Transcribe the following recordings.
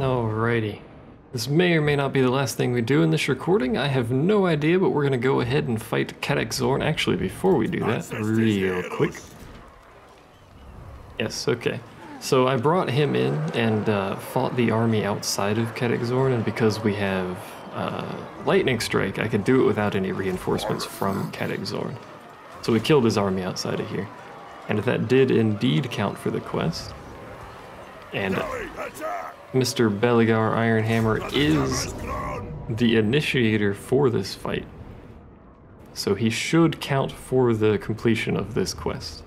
Alrighty. This may or may not be the last thing we do in this recording. I have no idea, but we're going to go ahead and fight Zorn. Actually, before we do that, real quick. Yes, okay. So I brought him in and fought the army outside of Zorn, and because we have Lightning Strike, I could do it without any reinforcements from Zorn. So we killed his army outside of here. And that did indeed count for the quest. And Mr. Beligar Ironhammer is the initiator for this fight. So he should count for the completion of this quest.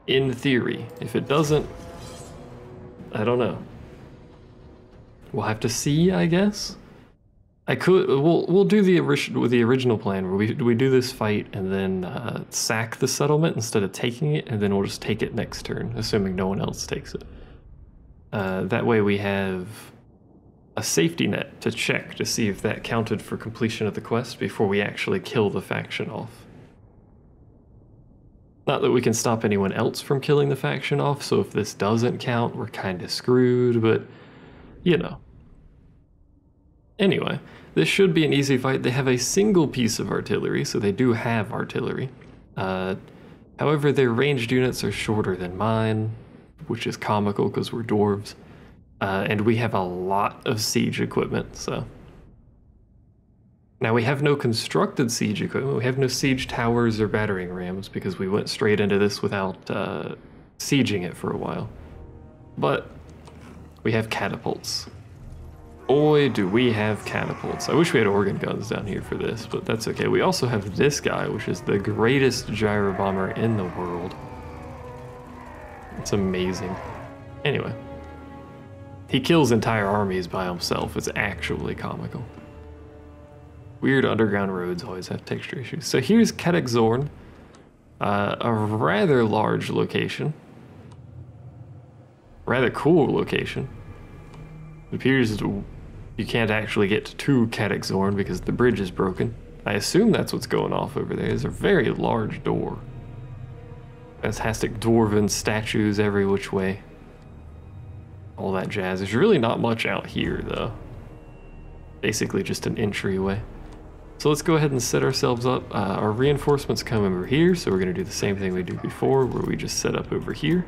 In theory. If it doesn't, I don't know. We'll have to see, I guess. We'll do the original plan where we do this fight and then sack the settlement instead of taking it, and then we'll just take it next turn, assuming no one else takes it. That way we have a safety net to check to see if that counted for completion of the quest before we actually kill the faction off. Not that we can stop anyone else from killing the faction off, so if this doesn't count, we're kind of screwed, but, you know. Anyway, this should be an easy fight. They have a single piece of artillery, so they do have artillery. However, their ranged units are shorter than mine, which is comical because we're dwarves. And we have a lot of siege equipment, so. Now we have no constructed siege equipment. We have no siege towers or battering rams because we went straight into this without sieging it for a while. But we have catapults. Boy, do we have catapults. I wish we had organ guns down here for this, but that's okay. We also have this guy, which is the greatest gyro bomber in the world. It's amazing. Anyway. He kills entire armies by himself. It's actually comical. Weird underground roads always have texture issues. So here's Zorn, a rather large location. Rather cool location. It appears you can't actually get to Zorn because the bridge is broken. I assume that's what's going off over there. There's a very large door. Fantastic dwarven statues every which way. All that jazz. There's really not much out here, though. Basically just an entryway. So let's go ahead and set ourselves up. Our reinforcements come over here, so we're going to do the same thing we did before, where we just set up over here.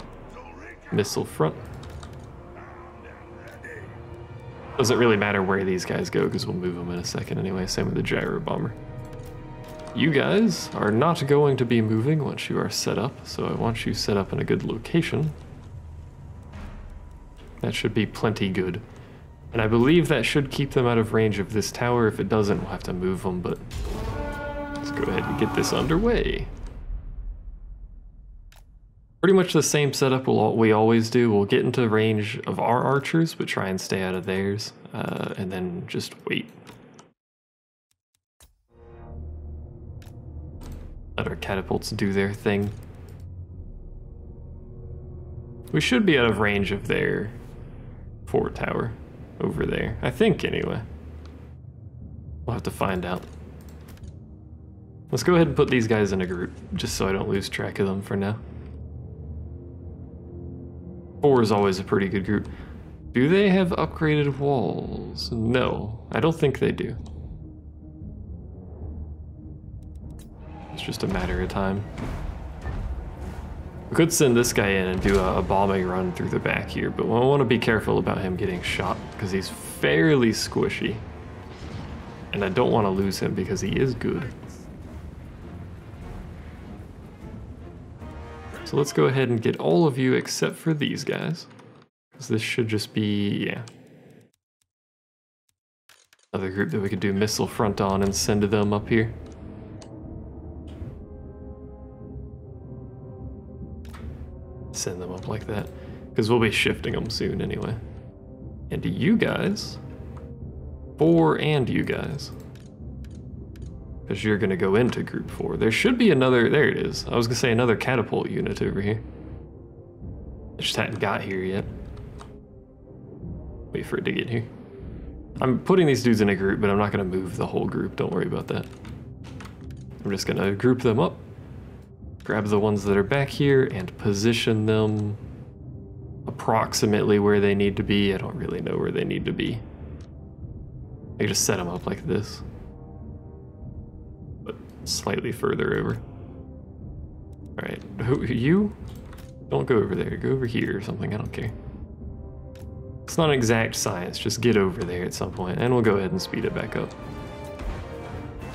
Missile front. Doesn't really matter where these guys go, because we'll move them in a second anyway. Same with the gyro bomber. You guys are not going to be moving once you are set up, so I want you set up in a good location. That should be plenty good. And I believe that should keep them out of range of this tower. If it doesn't, we'll have to move them, but let's go ahead and get this underway. Pretty much the same setup we always do. We'll get into range of our archers, but try and stay out of theirs, and then just wait. Let our catapults do their thing. We should be out of range of their fort tower over there. I think, anyway. We'll have to find out. Let's go ahead and put these guys in a group, just so I don't lose track of them for now. 4 is always a pretty good group. Do they have upgraded walls? No, I don't think they do. It's just a matter of time. We could send this guy in and do a bombing run through the back here, but we'll want to be careful about him getting shot because he's fairly squishy. And I don't want to lose him because he is good. So let's go ahead and get all of you except for these guys. Because this should just be, yeah. Another group that we could do missile front on and send them up here. Send them up like that, because we'll be shifting them soon anyway. And you guys, 4 and you guys, because you're gonna go into group 4. There should be another, there it is. I was gonna say another catapult unit over here. I just hadn't got here yet. Wait for it to get here. I'm putting these dudes in a group, but I'm not gonna move the whole group, don't worry about that. I'm just gonna group them up. Grab the ones that are back here and position them approximately where they need to be. I don't really know where they need to be. I just set them up like this, but slightly further over. All right, you? Don't go over there. Go over here or something. I don't care. It's not an exact science. Just get over there at some point, and we'll go ahead and speed it back up.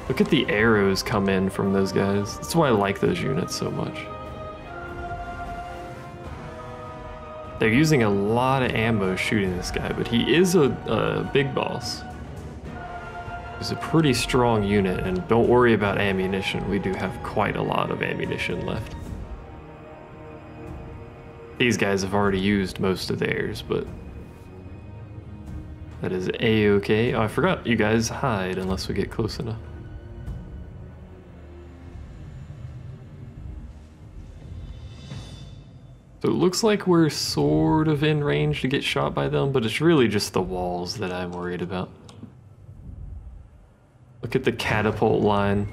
Look at the arrows come in from those guys. That's why I like those units so much. They're using a lot of ammo shooting this guy, but he is a big boss. He's a pretty strong unit, and don't worry about ammunition. We do have quite a lot of ammunition left. These guys have already used most of theirs, but that is a-okay. Oh, I forgot you guys hide unless we get close enough. So it looks like we're sort of in range to get shot by them, but it's really just the walls that I'm worried about. Look at the catapult line.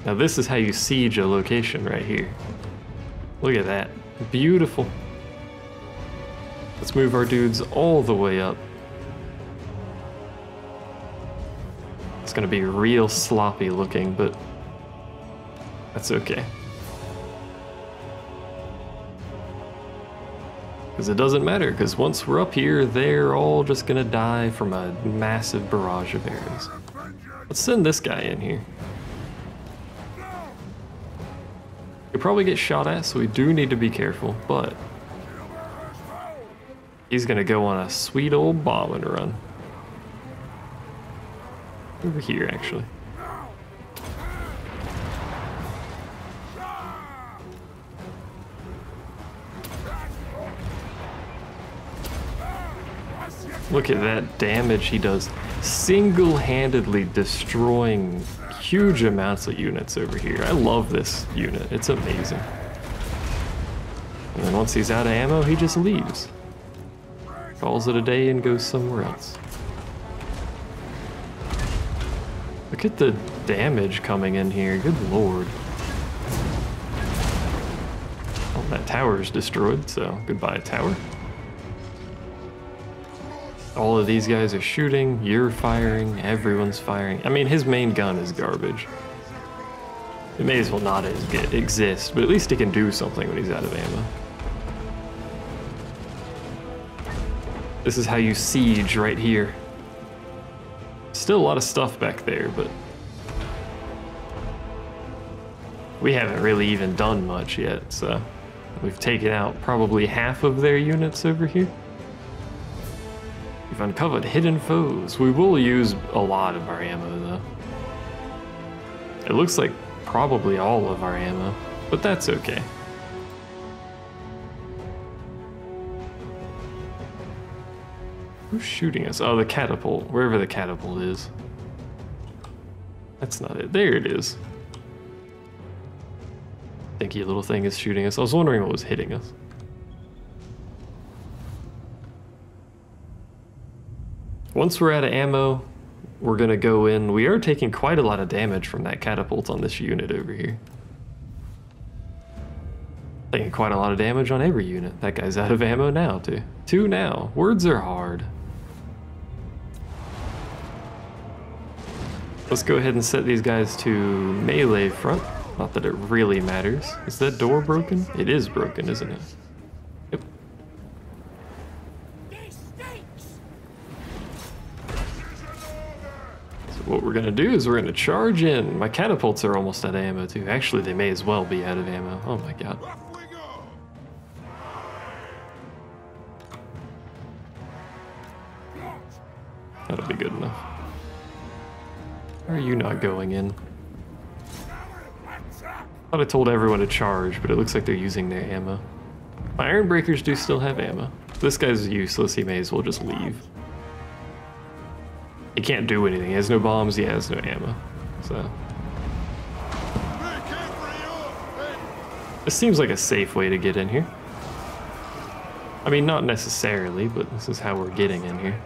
Now this is how you siege a location right here. Look at that. Beautiful. Let's move our dudes all the way up. It's gonna be real sloppy looking, but that's okay. Because it doesn't matter, because once we're up here, they're all just gonna die from a massive barrage of arrows. Let's send this guy in here. He'll probably get shot at, so we do need to be careful, but he's gonna go on a sweet old bombing run. Over here, actually. Look at that damage he does. Single-handedly destroying huge amounts of units over here. I love this unit. It's amazing. And then once he's out of ammo, he just leaves. Calls it a day and goes somewhere else. Look at the damage coming in here. Good lord. Oh, that tower's destroyed, so goodbye, tower. All of these guys are shooting, you're firing, everyone's firing. I mean, his main gun is garbage. It may as well not exist, but at least he can do something when he's out of ammo. This is how you siege right here. Still a lot of stuff back there, but we haven't really even done much yet, so we've taken out probably half of their units over here. We've uncovered hidden foes. We will use a lot of our ammo, though. It looks like probably all of our ammo, but that's okay. Who's shooting us? Oh, the catapult, wherever the catapult is. That's not it. There it is. Thinky little thing is shooting us. I was wondering what was hitting us. Once we're out of ammo, we're gonna go in. We are taking quite a lot of damage from that catapult on this unit over here. Taking quite a lot of damage on every unit. That guy's out of ammo now, too. 2 now. Words are hard. Let's go ahead and set these guys to melee front. Not that it really matters. Is that door broken? It is broken, isn't it? Yep. So what we're gonna do is we're gonna charge in. My catapults are almost out of ammo too. Actually, they may as well be out of ammo. Oh my god. That'll be good enough. Why are you not going in? I thought I told everyone to charge, but it looks like they're using their ammo. My iron breakers do still have ammo. This guy's useless, he may as well just leave. He can't do anything, he has no bombs, he has no ammo. So this seems like a safe way to get in here. I mean, not necessarily, but this is how we're getting in here.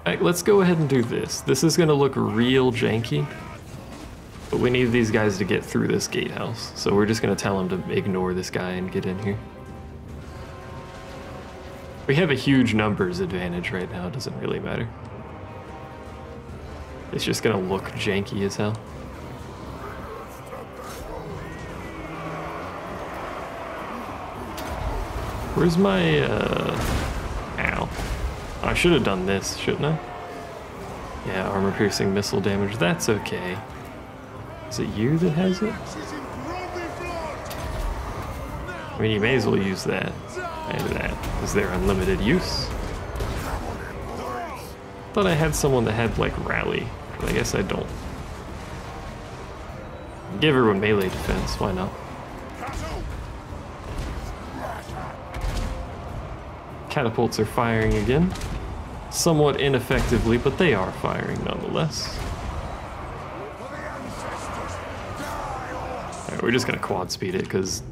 Alright, let's go ahead and do this. This is gonna look real janky. But we need these guys to get through this gatehouse, so we're just gonna tell them to ignore this guy and get in here. We have a huge numbers advantage right now, it doesn't really matter. It's just gonna look janky as hell. Where's my, ow. I should have done this, shouldn't I? Yeah, armor-piercing missile damage, that's okay. Is it you that has it? I mean, you may as well use that and that. Is there unlimited use? Thought I had someone that had, like, rally, but I guess I don't. Give everyone melee defense, why not? Catapults are firing again. Somewhat ineffectively, but they are firing nonetheless. Alright, we're just gonna quad speed it, because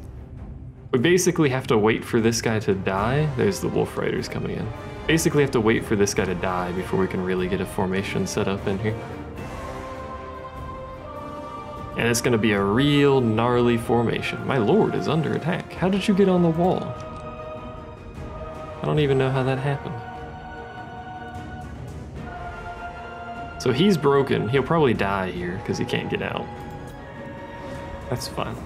we basically have to wait for this guy to die. There's the Wolf Riders coming in. Basically have to wait for this guy to die before we can really get a formation set up in here. And it's gonna be a real gnarly formation. My lord is under attack. How did you get on the wall? I don't even know how that happened. So he's broken. He'll probably die here because he can't get out. That's fine.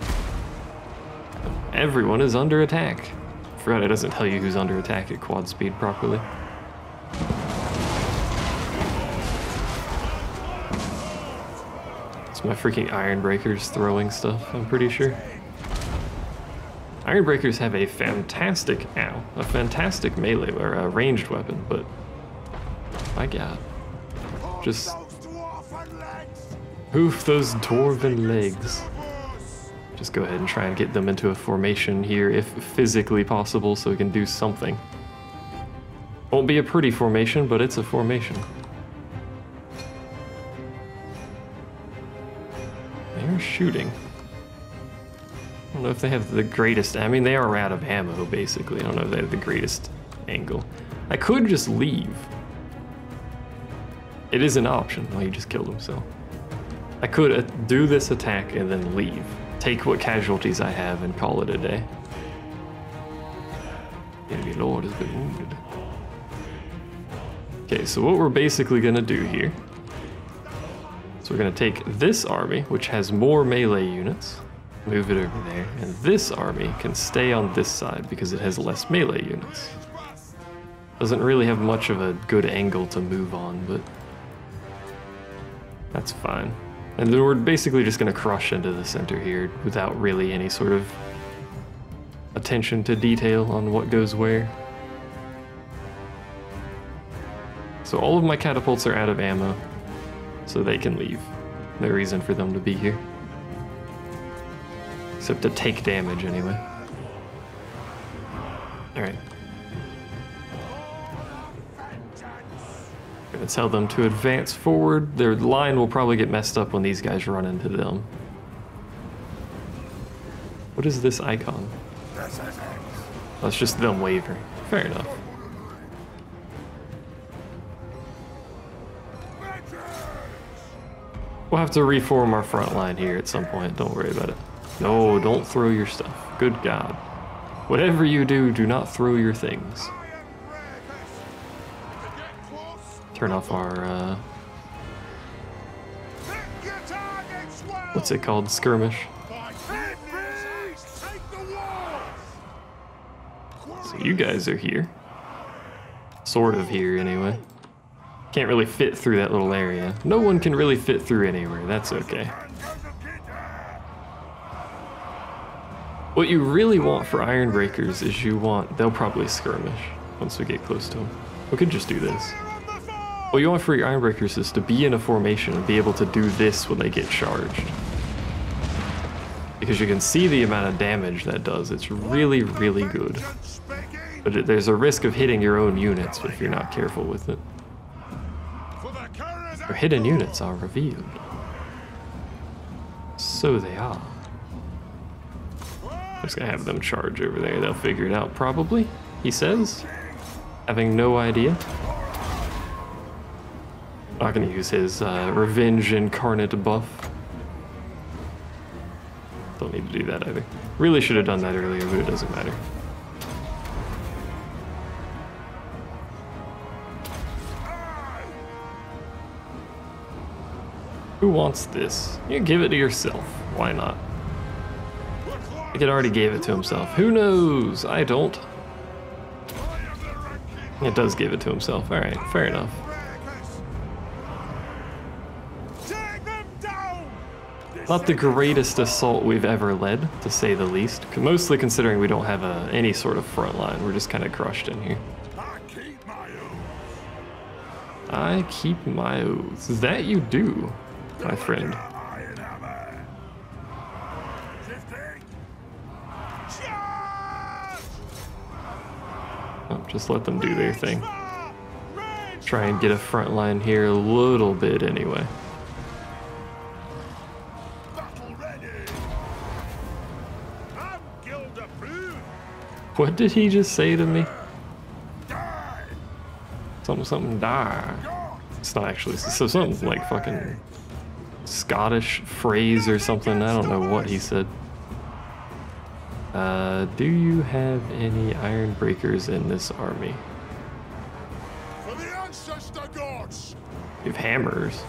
Everyone is under attack. Forgot it doesn't tell you who's under attack at quad speed properly. It's my freaking Iron Breakers throwing stuff, I'm pretty sure. Iron Breakers have a fantastic, a fantastic melee, or a ranged weapon, but my god. Just hoof those dwarven legs. Just go ahead and try and get them into a formation here if physically possible so we can do something. Won't be a pretty formation, but it's a formation. They're shooting. I don't know if they have the greatest, I mean they are out of ammo basically. I don't know if they have the greatest angle. I could just leave. It is an option. Well, he just killed himself. I could do this attack and then leave. Take what casualties I have and call it a day. The enemy lord has been wounded. Okay, so what we're basically gonna do here is we're gonna take this army, which has more melee units, move it over there, and this army can stay on this side because it has less melee units. Doesn't really have much of a good angle to move on, but that's fine. And then we're basically just gonna crush into the center here without really any sort of attention to detail on what goes where. So all of my catapults are out of ammo, so they can leave. No reason for them to be here. Except to take damage anyway. Alright. Gonna tell them to advance forward. Their line will probably get messed up when these guys run into them. What is this icon? That's just them wavering. Fair enough. We'll have to reform our front line here at some point. Don't worry about it. No, don't throw your stuff. Good God. Whatever you do, do not throw your things. Turn off our, what's it called? Skirmish. So you guys are here. Sort of here, anyway. Can't really fit through that little area. No one can really fit through anywhere. That's okay. What you really want for Iron Breakers is they'll probably skirmish once we get close to them. We could just do this. What you want for your Iron Breakers is to be in a formation and be able to do this when they get charged. Because you can see the amount of damage that does. It's really, really good. But there's a risk of hitting your own units if you're not careful with it. Your hidden units are revealed. So they are. Just gonna have them charge over there. They'll figure it out probably, he says. Having no idea. Not gonna use his Revenge Incarnate buff. Don't need to do that either. Really should have done that earlier, but it doesn't matter. Who wants this? You give it to yourself. Why not? I could already gave it to himself. Who knows? I don't. It does give it to himself. Alright, fair enough. Not the greatest assault we've ever led, to say the least. Mostly considering we don't have any sort of front line. We're just kind of crushed in here. I keep my oaths. That you do, my friend. Oh, just let them do their thing. Try and get a front line here a little bit anyway. What did he just say to me? Something, die. It's not actually, so something like fucking Scottish phrase or something. I don't know what he said. Do you have any iron breakers in this army? For the ancestor gods. You have hammers.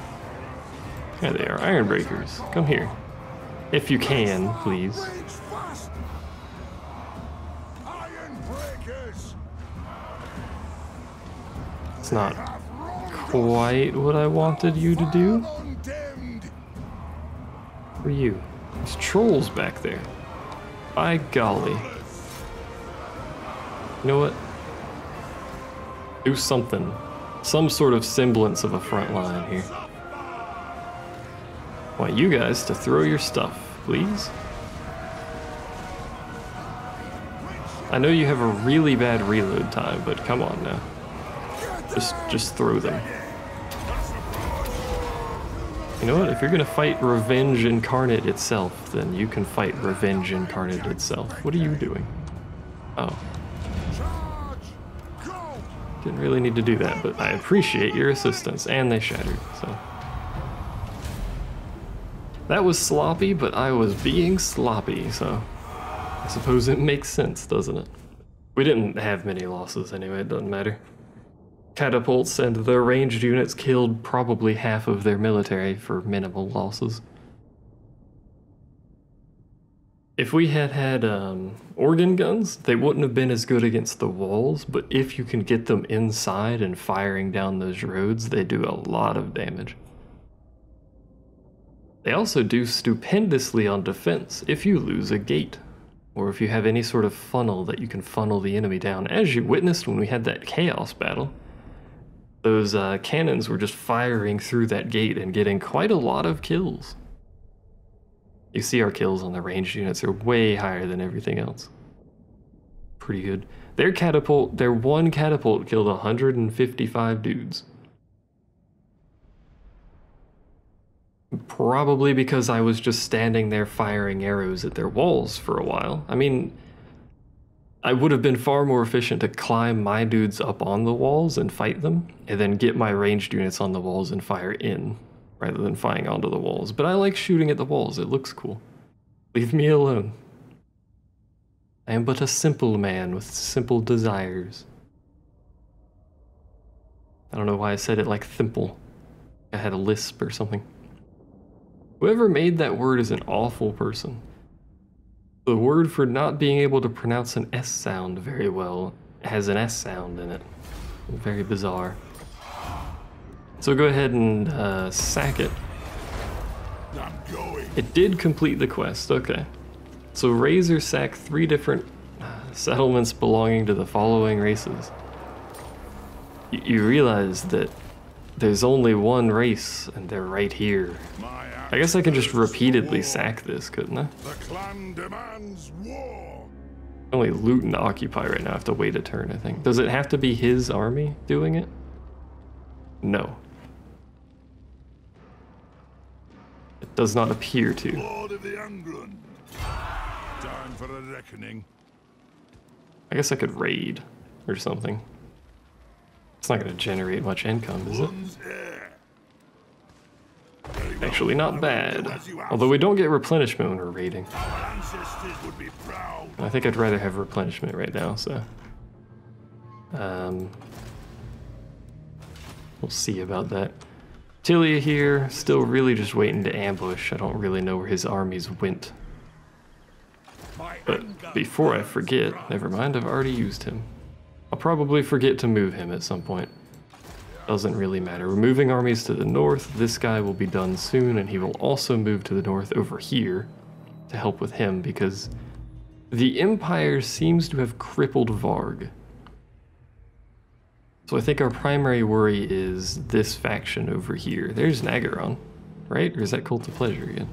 There they are, iron breakers. Come here. If you can, please. It's not quite what I wanted you to do. For you. There's trolls back there. By golly. You know what? Do something. Some sort of semblance of a front line here. I want you guys to throw your stuff, please. I know you have a really bad reload time, but come on now. Just throw them. You know what? If you're gonna fight Revenge Incarnate itself, then you can fight Revenge Incarnate itself. What are you doing? Oh. Didn't really need to do that, but I appreciate your assistance. And they shattered, so. That was sloppy, but I was being sloppy, so. I suppose it makes sense, doesn't it? We didn't have many losses anyway, it doesn't matter. Catapults and their ranged units killed probably half of their military for minimal losses. If we had had organ guns, they wouldn't have been as good against the walls, but if you can get them inside and firing down those roads, they do a lot of damage. They also do stupendously on defense if you lose a gate, or if you have any sort of funnel that you can funnel the enemy down, as you witnessed when we had that chaos battle. Those cannons were just firing through that gate and getting quite a lot of kills. You see our kills on the ranged units are way higher than everything else. Pretty good. Their one catapult killed 155 dudes. Probably because I was just standing there firing arrows at their walls for a while. I mean, I would have been far more efficient to climb my dudes up on the walls and fight them, and then get my ranged units on the walls and fire in, rather than firing onto the walls. But I like shooting at the walls, it looks cool. Leave me alone. I am but a simple man with simple desires. I don't know why I said it like thimple. I had a lisp or something. Whoever made that word is an awful person. The word for not being able to pronounce an S sound very well has an S sound in it. Very bizarre. So go ahead and sack it. It did complete the quest, okay. So Razor sacked 3 different settlements belonging to the following races. You realize that there's only one race and they're right here. I guess I can just repeatedly sack this, couldn't I? The clan demands war. Only loot and occupy right now. I have to wait a turn, I think. Does it have to be his army doing it? No. It does not appear to. Lord of the Angrund. Time for a reckoning. I guess I could raid or something. It's not going to generate much income, is it? Ready Actually not bad. Although we don't get replenishment when we're raiding. Our ancestors would be proud. I think I'd rather have replenishment right now, so... we'll see about that. Tilia here, still really just waiting to ambush. I don't really know where his armies went. But before I forget, never mind, I've already used him. I'll probably forget to move him at some point. Doesn't really matter. We're moving armies to the north. This guy will be done soon, and he will also move to the north over here to help with him, because the Empire seems to have crippled Varg. So I think our primary worry is this faction over here. There's Naggaroth, right? Or is that Cult of Pleasure again?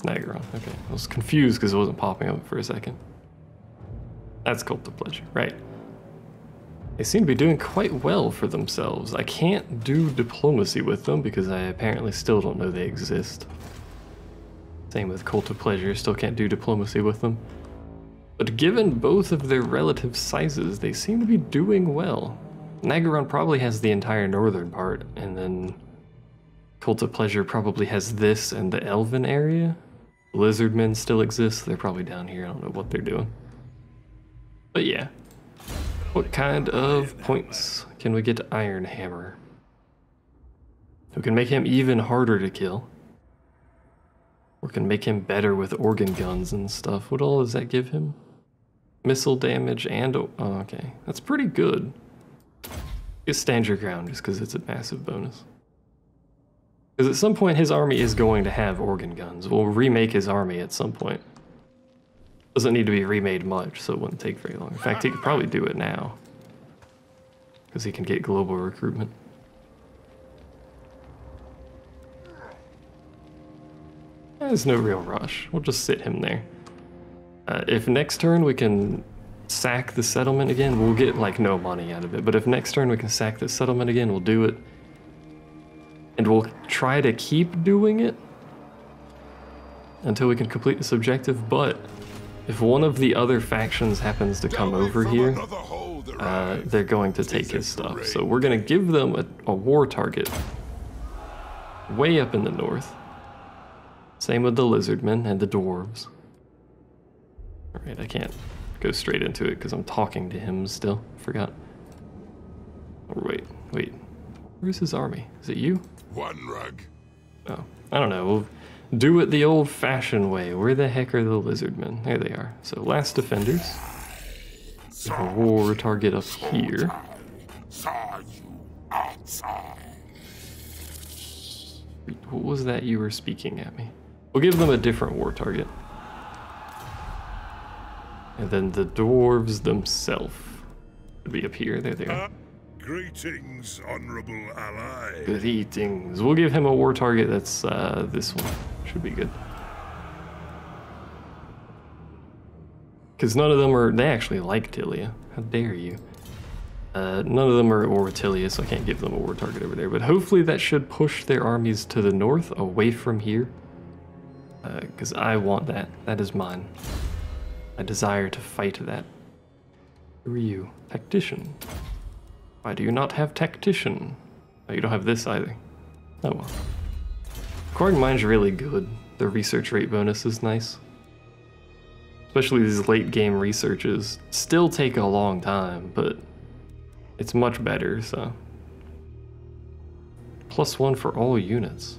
Naggaroth, okay. I was confused because it wasn't popping up for a second. That's Cult of Pleasure, right. They seem to be doing quite well for themselves. I can't do diplomacy with them because I apparently still don't know they exist. Same with Cult of Pleasure, still can't do diplomacy with them. But given both of their relative sizes, they seem to be doing well. Naggaroth probably has the entire northern part, and then Cult of Pleasure probably has this and the Elven area. Lizardmen still exist, they're probably down here, I don't know what they're doing. But yeah. What kind of points can we get to Iron Hammer? We can make him even harder to kill. Or can make him better with organ guns and stuff. What all does that give him? Missile damage and... oh, okay. That's pretty good. Just stand your ground just because it's a massive bonus. Because at some point his army is going to have organ guns. We'll remake his army at some point. Doesn't need to be remade much, so it wouldn't take very long. In fact, he could probably do it now. Because he can get global recruitment. There's no real rush. We'll just sit him there. If next turn we can sack the settlement again, we'll get like no money out of it. But if next turn we can sack the settlement again, we'll do it. And we'll try to keep doing it until we can complete this objective. But if one of the other factions happens to come over here, they're going to take his stuff. So we're going to give them a war target way up in the north. Same with the Lizardmen and the Dwarves. Alright, I can't go straight into it because I'm talking to him still. Forgot. Oh, wait. Where's his army? Is it you? One rug. Oh, I don't know. We'll do it the old-fashioned way. Where the heck are the Lizardmen? There they are. So, last defenders. A war target up here. What was that you were speaking at me? We'll give them a different war target. And then the dwarves themselves would be up here. There they are. Greetings, honorable ally. Greetings. We'll give him a war target that's this one. Should be good. Because none of them are... they actually like Tilia. How dare you. None of them are Oratilia, so I can't give them a war target over there. But hopefully that should push their armies to the north, away from here. Because I want that. That is mine. I desire to fight that. Who are you? Tactician. Why do you not have Tactician? Oh, you don't have this either. Oh well. Acquiring Mine's really good. The research rate bonus is nice. Especially these late game researches. Still take a long time, but it's much better, so. +1 for all units.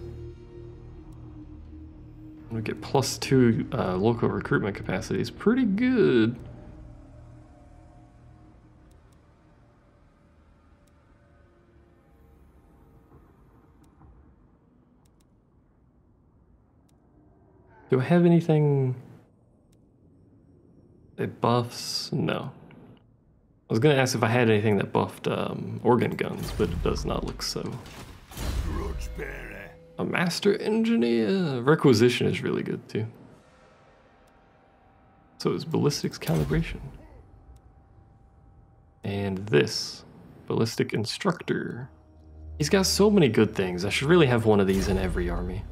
We get +2 local recruitment capacity. It's pretty good. Do I have anything that buffs? No. I was gonna ask if I had anything that buffed organ guns, but it does not look so. A master engineer. Requisition is really good too. So is ballistics calibration. And this, ballistic instructor. He's got so many good things. I should really have one of these in every army.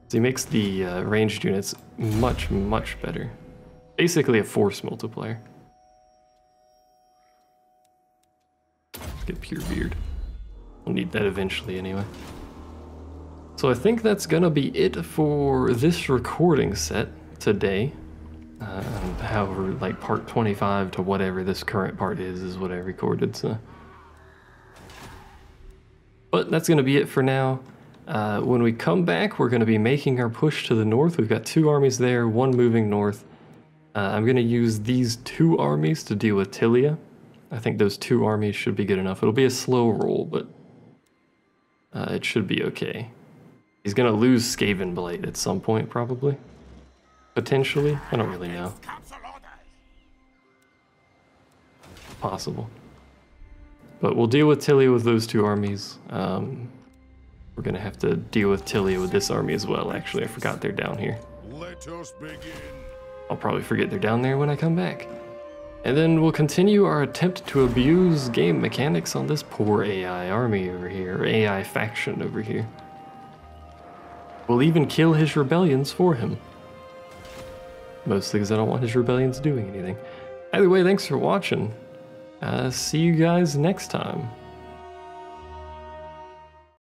So he makes the ranged units much, much better. Basically a force multiplier. get pure beard. We'll need that eventually anyway. So I think that's gonna be it for this recording set today. However, like part 25 to whatever this current part is what I recorded, so. But that's gonna be it for now. When we come back, we're gonna be making our push to the north. We've got 2 armies there, 1 moving north. I'm gonna use these 2 armies to deal with Tilia. I think those 2 armies should be good enough. It'll be a slow roll, but it should be okay. He's gonna lose Skaven Blade at some point, probably. Potentially, I don't really know. Possible. But we'll deal with Tilia with those 2 armies. We're gonna have to deal with Tilia with this army as well, actually. I forgot they're down here. Let us begin. I'll probably forget they're down there when I come back. And then we'll continue our attempt to abuse game mechanics on this poor AI army over here, or AI faction over here. We'll even kill his rebellions for him. Mostly because I don't want his rebellions doing anything. Either way, thanks for watching. See you guys next time.